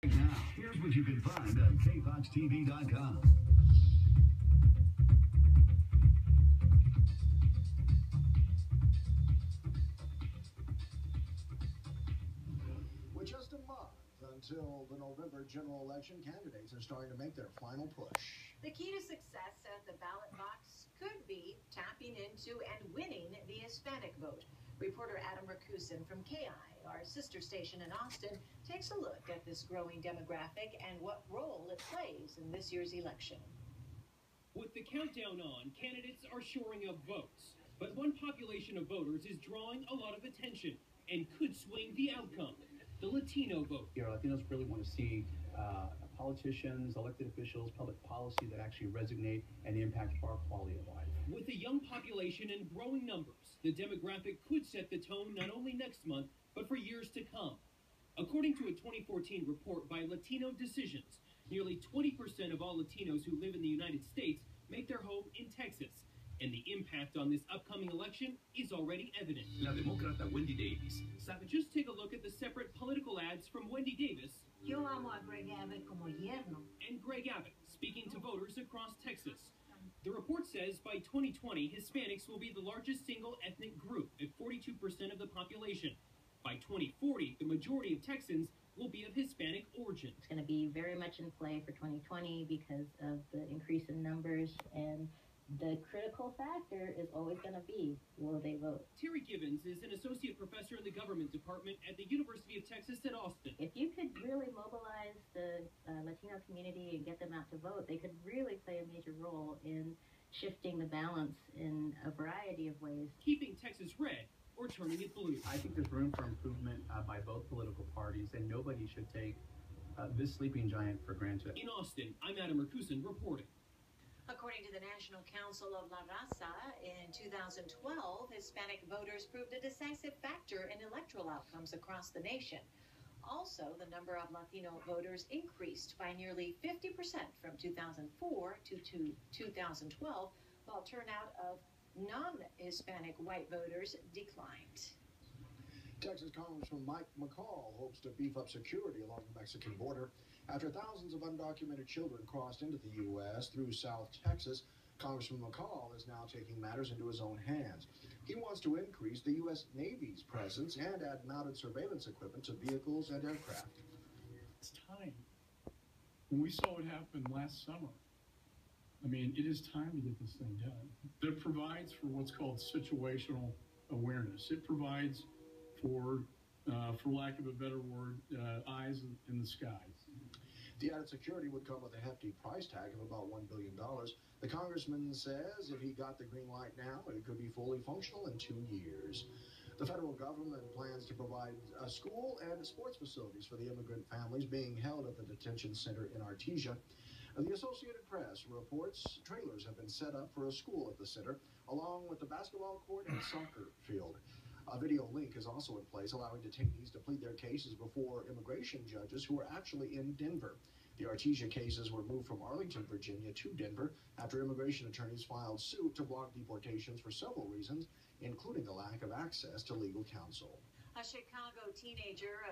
Now, here's what you can find on kfoxtv.com. With just a month until the November general election, candidates are starting to make their final push. The key to success at the ballot box could be tapping into and winning the Hispanic vote. Reporter Adam Rakusin from KI, our sister station in Austin, takes a look at this growing demographic and what role it plays in this year's election. With the countdown on, candidates are shoring up votes. But one population of voters is drawing a lot of attention and could swing the outcome: the Latino vote. Latinos really want to see politicians, elected officials, public policy that actually resonate and impact our quality of life. With a young population and growing numbers, the demographic could set the tone not only next month, but for years to come. According to a 2014 report by Latino Decisions, nearly 20% of all Latinos who live in the United States make their home in Texas. And the impact on this upcoming election is already evident. La demócrata Wendy Davis. Just take a look at the separate political ads from Wendy Davis. Yo amo a Greg Abbott como yerno. And Greg Abbott, speaking to voters across Texas. The report says by 2020, Hispanics will be the largest single ethnic group at 42% of the population. By 2040, the majority of Texans will be of Hispanic origin. It's going to be very much in play for 2020 because of the increase in numbers, and the critical factor is always going to be, will they vote? Terry Givens is an associate professor in the government department at the University of Texas at Austin. If you could really mobilize the Latino community and get them out to vote, they could really play a major role in shifting the balance in a variety of ways. Keeping Texas red or turning it blue. I think there's room for improvement by both political parties, and nobody should take this sleeping giant for granted. In Austin, I'm Adam Rakusin reporting. According to the National Council of La Raza, in 2012, Hispanic voters proved a decisive factor in electoral outcomes across the nation. Also, the number of Latino voters increased by nearly 50% from 2004 to 2012, while turnout of non-Hispanic white voters declined. Texas Congressman Mike McCall hopes to beef up security along the Mexican border. After thousands of undocumented children crossed into the U.S. through South Texas, Congressman McCall is now taking matters into his own hands. He wants to increase the U.S. Navy's presence and add mounted surveillance equipment to vehicles and aircraft. It's time. When we saw what happened last summer, I mean, it is time to get this thing done. It provides for what's called situational awareness. It provides for lack of a better word, eyes in the skies. The added security would come with a hefty price tag of about $1 billion. The congressman says if he got the green light now, it could be fully functional in 2 years. The federal government plans to provide school and sports facilities for the immigrant families being held at the detention center in Artesia. The Associated Press reports trailers have been set up for a school at the center, along with the basketball court and soccer field. A video link is also in place, allowing detainees to plead their cases before immigration judges who are actually in Denver. The Artesia cases were moved from Arlington, Virginia to Denver after immigration attorneys filed suit to block deportations for several reasons, including a lack of access to legal counsel. A Chicago teenager